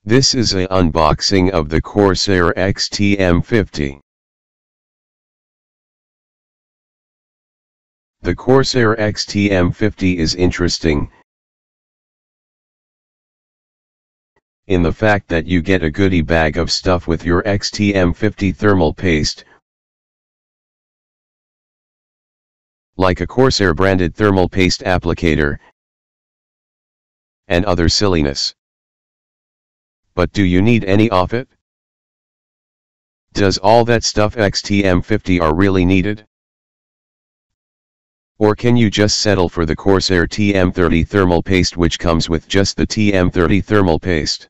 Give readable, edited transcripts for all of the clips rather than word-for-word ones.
This is an unboxing of the Corsair XTM50. The Corsair XTM50 is interesting in the fact that you get a goodie bag of stuff with your XTM50 thermal paste, like a Corsair branded thermal paste applicator, and other silliness. But do you need any of it? Does all that stuff XTM50 are really needed? Or can you just settle for the Corsair TM30 thermal paste, which comes with just the TM30 thermal paste?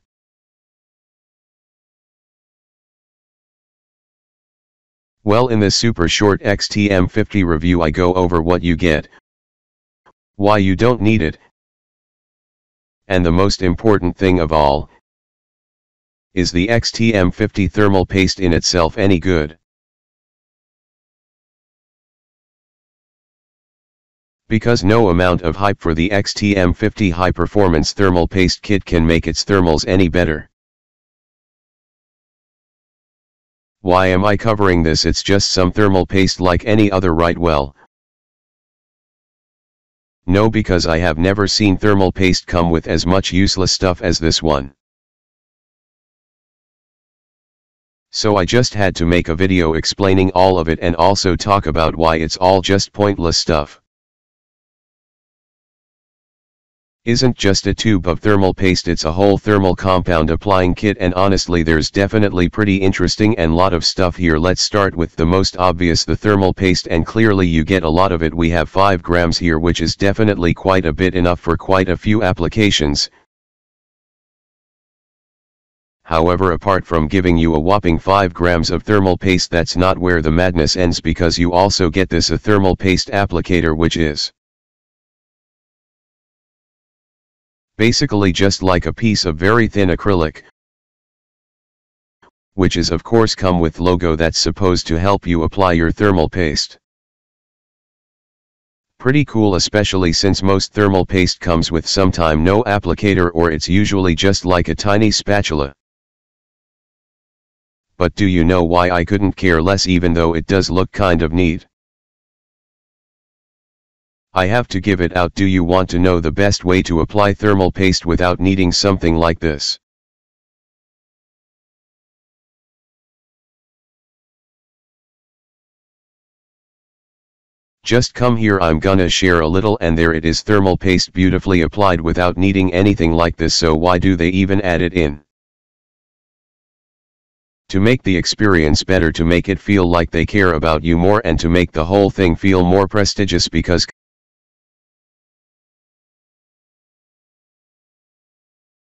Well, in this super short XTM50 review I go over what you get, why you don't need it, and the most important thing of all, is the XTM50 thermal paste in itself any good? Because no amount of hype for the XTM50 high-performance thermal paste kit can make its thermals any better. Why am I covering this? It's just some thermal paste like any other, right? Well, no, because I have never seen thermal paste come with as much useless stuff as this one. So I just had to make a video explaining all of it and also talk about why it's all just pointless stuff. Isn't just a tube of thermal paste, it's a whole thermal compound applying kit, and honestly there's definitely pretty interesting and lot of stuff here. Let's start with the most obvious, the thermal paste, and clearly you get a lot of it. We have 5 grams here, which is definitely quite a bit, enough for quite a few applications. However, apart from giving you a whopping 5 grams of thermal paste, that's not where the madness ends, because you also get this a thermal paste applicator, which is basically just like a piece of very thin acrylic, which is of course come with logo that's supposed to help you apply your thermal paste. Pretty cool, especially since most thermal paste comes with sometime no applicator, or it's usually just like a tiny spatula. But do you know why I couldn't care less, even though it does look kind of neat? I have to give it out. Do you want to know the best way to apply thermal paste without needing something like this? Just come here, I'm gonna share a little, and there it is, thermal paste beautifully applied without needing anything like this. So why do they even add it in? To make the experience better, to make it feel like they care about you more, and to make the whole thing feel more prestigious, because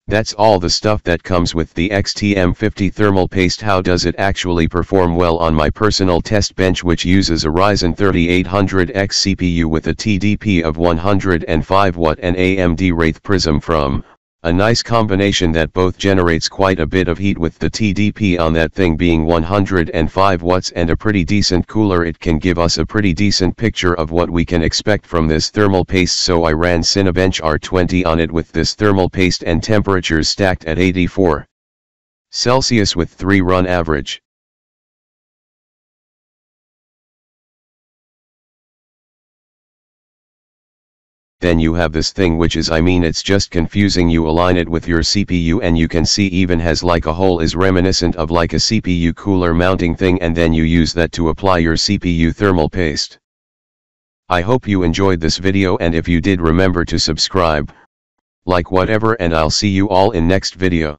that's all the stuff that comes with the XTM50 thermal paste. How does it actually perform? Well, on my personal test bench, which uses a Ryzen 3800X CPU with a TDP of 105 watt and AMD Wraith Prism from a nice combination that both generates quite a bit of heat, with the TDP on that thing being 105 watts and a pretty decent cooler, it can give us a pretty decent picture of what we can expect from this thermal paste. So I ran Cinebench R20 on it with this thermal paste, and temperatures stacked at 84 Celsius with 3 run average. Then you have this thing, which is, it's just confusing. You align it with your CPU and you can see even has like a hole, is reminiscent of like a CPU cooler mounting thing, and then you use that to apply your CPU thermal paste. I hope you enjoyed this video, and if you did, remember to subscribe, like, whatever, and I'll see you all in next video.